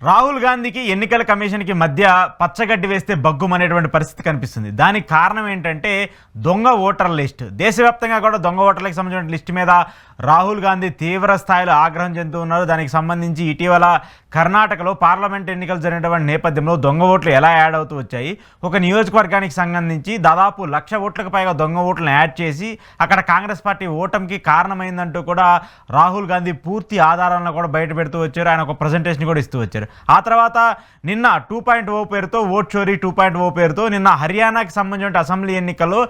రాహుల్ గాంధీకి ఎన్నికల కమిషన్కి మధ్య పచ్చగడ్డి వేస్తే బగ్గుమనేటువంటి పరిస్థితి కనిపిస్తుంది. దానికి కారణం ఏంటంటే దొంగ ఓటర్ల లిస్ట్. దేశవ్యాప్తంగా కూడా దొంగ ఓటర్లకు సంబంధించిన లిస్టు మీద రాహుల్ గాంధీ తీవ్ర స్థాయిలో ఆగ్రహం చెందుతూ ఉన్నారు. దానికి సంబంధించి ఇటీవల కర్ణాటకలో పార్లమెంట్ ఎన్నికలు జరిగినటువంటి నేపథ్యంలో దొంగ ఓట్లు ఎలా యాడ్ అవుతూ వచ్చాయి, ఒక నియోజకవర్గానికి సంబంధించి దాదాపు 1,00,000 ఓట్లకు పైగా దొంగ ఓట్లను యాడ్ చేసి అక్కడ కాంగ్రెస్ పార్టీ ఓటమికి కారణమైందంటూ కూడా రాహుల్ గాంధీ పూర్తి ఆధారాలను కూడా బయట పెడుతూ వచ్చారు. ఆయన ఒక ప్రజెంటేషన్ కూడా ఇస్తూ వచ్చారు. ఆ తర్వాత నిన్న 2.0 పేరుతో ఓట్ చోరీ 2.0 పేరుతో నిన్న హర్యానాకి సంబంధించిన అసెంబ్లీ ఎన్నికల్లో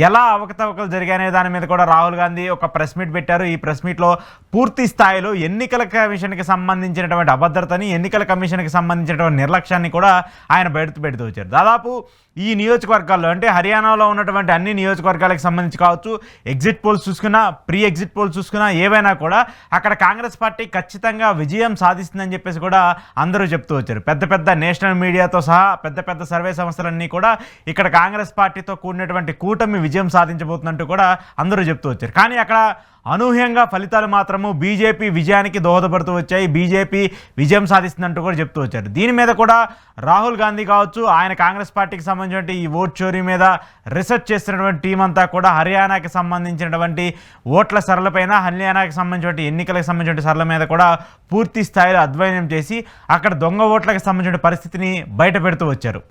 ఎలా అవకతవకలు జరిగాయనే దాని మీద కూడా రాహుల్ గాంధీ ఒక ప్రెస్ మీట్ పెట్టారు. ఈ ప్రెస్ మీట్లో పూర్తి స్థాయిలో ఎన్నికల కమిషన్కి సంబంధించినటువంటి అభద్రతని, ఎన్నికల కమిషన్కి సంబంధించినటువంటి నిర్లక్ష్యాన్ని కూడా ఆయన బయట పెడుతూ వచ్చారు. దాదాపు ఈ నియోజకవర్గాల్లో అంటే హర్యానాలో ఉన్నటువంటి అన్ని నియోజకవర్గాలకు సంబంధించి కావచ్చు, ఎగ్జిట్ పోల్స్ చూసుకున్నా, ప్రీ ఎగ్జిట్ పోల్స్ చూసుకున్నా, ఏవైనా కూడా అక్కడ కాంగ్రెస్ పార్టీ ఖచ్చితంగా విజయం సాధిస్తుందని చెప్పేసి కూడా అందరూ చెప్తూ వచ్చారు. పెద్ద పెద్ద నేషనల్ మీడియాతో సహా పెద్ద పెద్ద సర్వే సంస్థలన్నీ కూడా ఇక్కడ కాంగ్రెస్ పార్టీతో కూడినటువంటి కూటమి విజయం సాధించబోతున్నట్టు కూడా అందరూ చెప్తూ వచ్చారు. కానీ అక్కడ అనూహ్యంగా ఫలితాలు మాత్రము బీజేపీ విజయానికి దోహదపడుతూ వచ్చాయి. బీజేపీ విజయం సాధిస్తుందంటూ కూడా చెప్తూ వచ్చారు. దీని మీద కూడా రాహుల్ గాంధీ కావచ్చు, ఆయన కాంగ్రెస్ పార్టీకి సంబంధించిన ఈ ఓట్ చోరీ మీద రీసెర్చ్ చేస్తున్నటువంటి టీం అంతా కూడా హర్యానాకి సంబంధించినటువంటి ఓట్ల సరళపైన, హర్యానాకి సంబంధించిన ఎన్నికలకు సంబంధించిన సరళ మీద కూడా పూర్తి స్థాయిలో అధ్యయనం చేసి అక్కడ దొంగ ఓట్లకు సంబంధించిన పరిస్థితిని బయట పెడుతూ వచ్చారు.